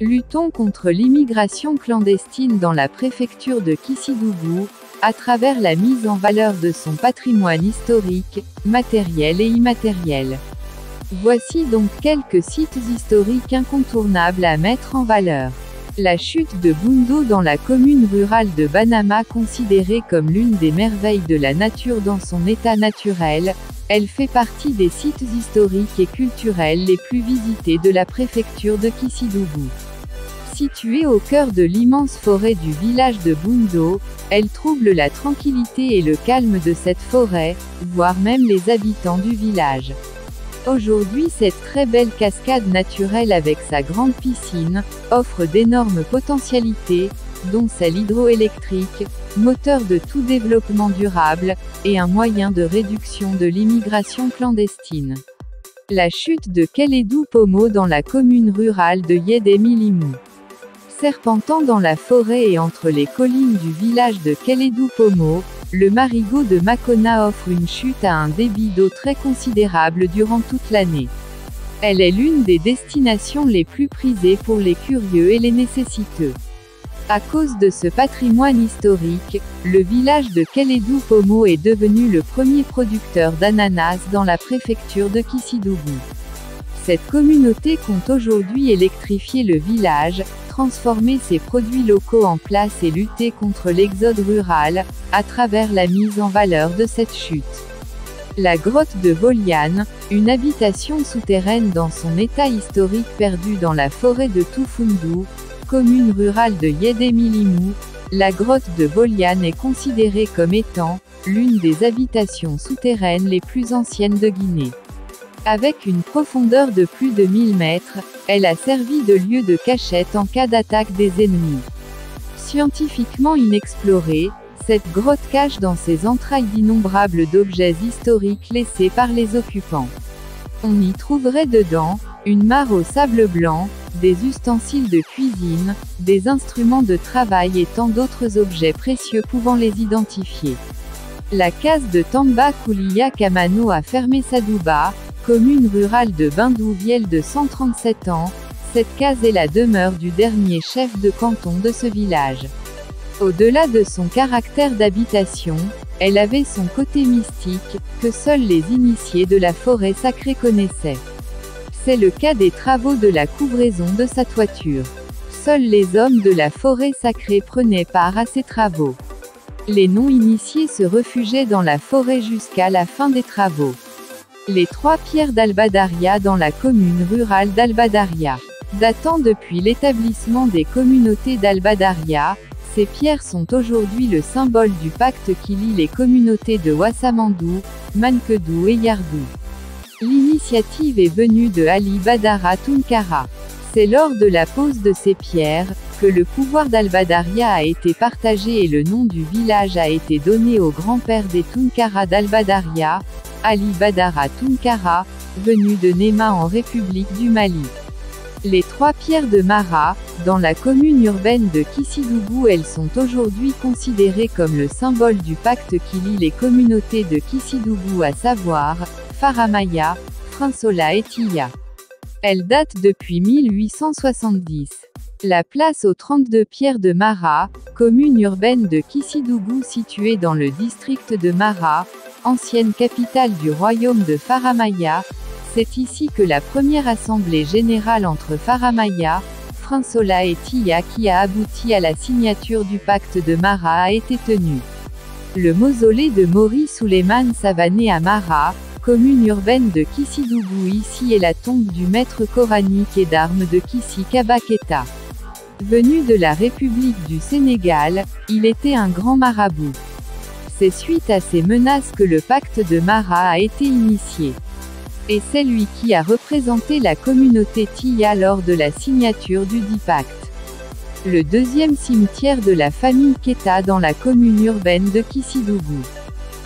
Luttons contre l'immigration clandestine dans la préfecture de Kissidougou, à travers la mise en valeur de son patrimoine historique, matériel et immatériel. Voici donc quelques sites historiques incontournables à mettre en valeur. La chute de Bundo dans la commune rurale de Banama, considérée comme l'une des merveilles de la nature dans son état naturel, elle fait partie des sites historiques et culturels les plus visités de la préfecture de Kissidougou. Située au cœur de l'immense forêt du village de Bundo, elle trouble la tranquillité et le calme de cette forêt, voire même les habitants du village. Aujourd'hui, cette très belle cascade naturelle avec sa grande piscine, offre d'énormes potentialités, dont celle hydroélectrique, moteur de tout développement durable, et un moyen de réduction de l'immigration clandestine. La chute de Kélédou Pomo dans la commune rurale de Yédémilimou. Serpentant dans la forêt et entre les collines du village de Kélédou Pomo, le marigot de Makona offre une chute à un débit d'eau très considérable durant toute l'année. Elle est l'une des destinations les plus prisées pour les curieux et les nécessiteux. À cause de ce patrimoine historique, le village de Kélédou Pomo est devenu le premier producteur d'ananas dans la préfecture de Kissidougou. Cette communauté compte aujourd'hui électrifier le village, transformer ses produits locaux en place et lutter contre l'exode rural, à travers la mise en valeur de cette chute. La grotte de Voliane, une habitation souterraine dans son état historique perdue dans la forêt de Toufoundou, commune rurale de Yédémilimou, la grotte de Voliane est considérée comme étant l'une des habitations souterraines les plus anciennes de Guinée. Avec une profondeur de plus de 1000 mètres, elle a servi de lieu de cachette en cas d'attaque des ennemis. Scientifiquement inexplorée, cette grotte cache dans ses entrailles d'innombrables d'objets historiques laissés par les occupants. On y trouverait dedans une mare au sable blanc, des ustensiles de cuisine, des instruments de travail et tant d'autres objets précieux pouvant les identifier. La case de Tamba Koulia Kamano a fermé Sadouba, commune rurale de Bindouviel de 137 ans, cette case est la demeure du dernier chef de canton de ce village. Au-delà de son caractère d'habitation, elle avait son côté mystique, que seuls les initiés de la forêt sacrée connaissaient. C'est le cas des travaux de la couvraison de sa toiture. Seuls les hommes de la forêt sacrée prenaient part à ces travaux. Les non-initiés se réfugiaient dans la forêt jusqu'à la fin des travaux. Les 3 pierres d'Albadaria dans la commune rurale d'Albadaria. Datant depuis l'établissement des communautés d'Albadaria, ces pierres sont aujourd'hui le symbole du pacte qui lie les communautés de Wassamandou, Mankedou et Yardou. L'initiative est venue de Ali Badara Tunkara. C'est lors de la pose de ces pierres, que le pouvoir d'Albadaria a été partagé et le nom du village a été donné au grand-père des Tunkara d'Albadaria, Ali Badara Tunkara, venu de Néma en République du Mali. Les 3 pierres de Mara, dans la commune urbaine de Kissidougou, elles sont aujourd'hui considérées comme le symbole du pacte qui lie les communautés de Kissidougou, à savoir Faramaya, Frinsola et Tia. Elles datent depuis 1870. La place aux 32 pierres de Mara, commune urbaine de Kissidougou située dans le district de Mara, ancienne capitale du royaume de Faramaya. C'est ici que la première assemblée générale entre Faramaya, Frinsola et Tia qui a abouti à la signature du pacte de Mara a été tenue. Le mausolée de Mori Souleymane Savané à Mara, commune urbaine de Kissidougou, ici est la tombe du maître coranique et d'armes de Kissi Kaba Keita. Venu de la République du Sénégal, il était un grand marabout. C'est suite à ces menaces que le pacte de Mara a été initié. Et c'est lui qui a représenté la communauté Tia lors de la signature du dit pacte. Le deuxième cimetière de la famille Keita dans la commune urbaine de Kissidougou.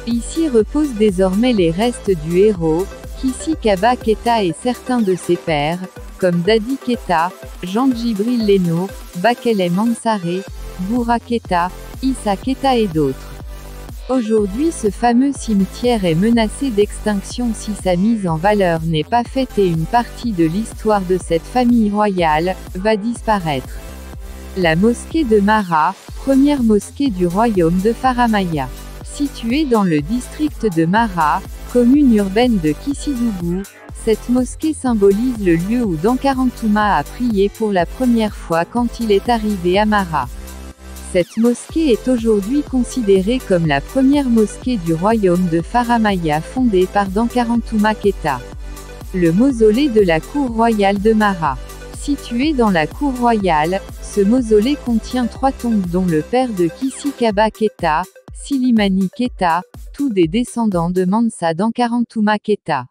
Ici reposent désormais les restes du héros, Kissi Kaba Keita et certains de ses pères, comme Dadi Keita, Jean Djibril Leno, Bakele Mansaré, Boura Keita, Issa Keita et d'autres. Aujourd'hui ce fameux cimetière est menacé d'extinction si sa mise en valeur n'est pas faite et une partie de l'histoire de cette famille royale va disparaître. La mosquée de Mara, première mosquée du royaume de Faramaya. Située dans le district de Mara, commune urbaine de Kissidougou, cette mosquée symbolise le lieu où Dankarantouma a prié pour la première fois quand il est arrivé à Mara. Cette mosquée est aujourd'hui considérée comme la première mosquée du royaume de Faramaya fondée par Dankarantouma Keita. Le mausolée de la cour royale de Mara. Situé dans la cour royale, ce mausolée contient 3 tombes dont le père de Kissi Kaba Keita, Silimani Keita, tous des descendants de Mansa Dankarantouma Keita.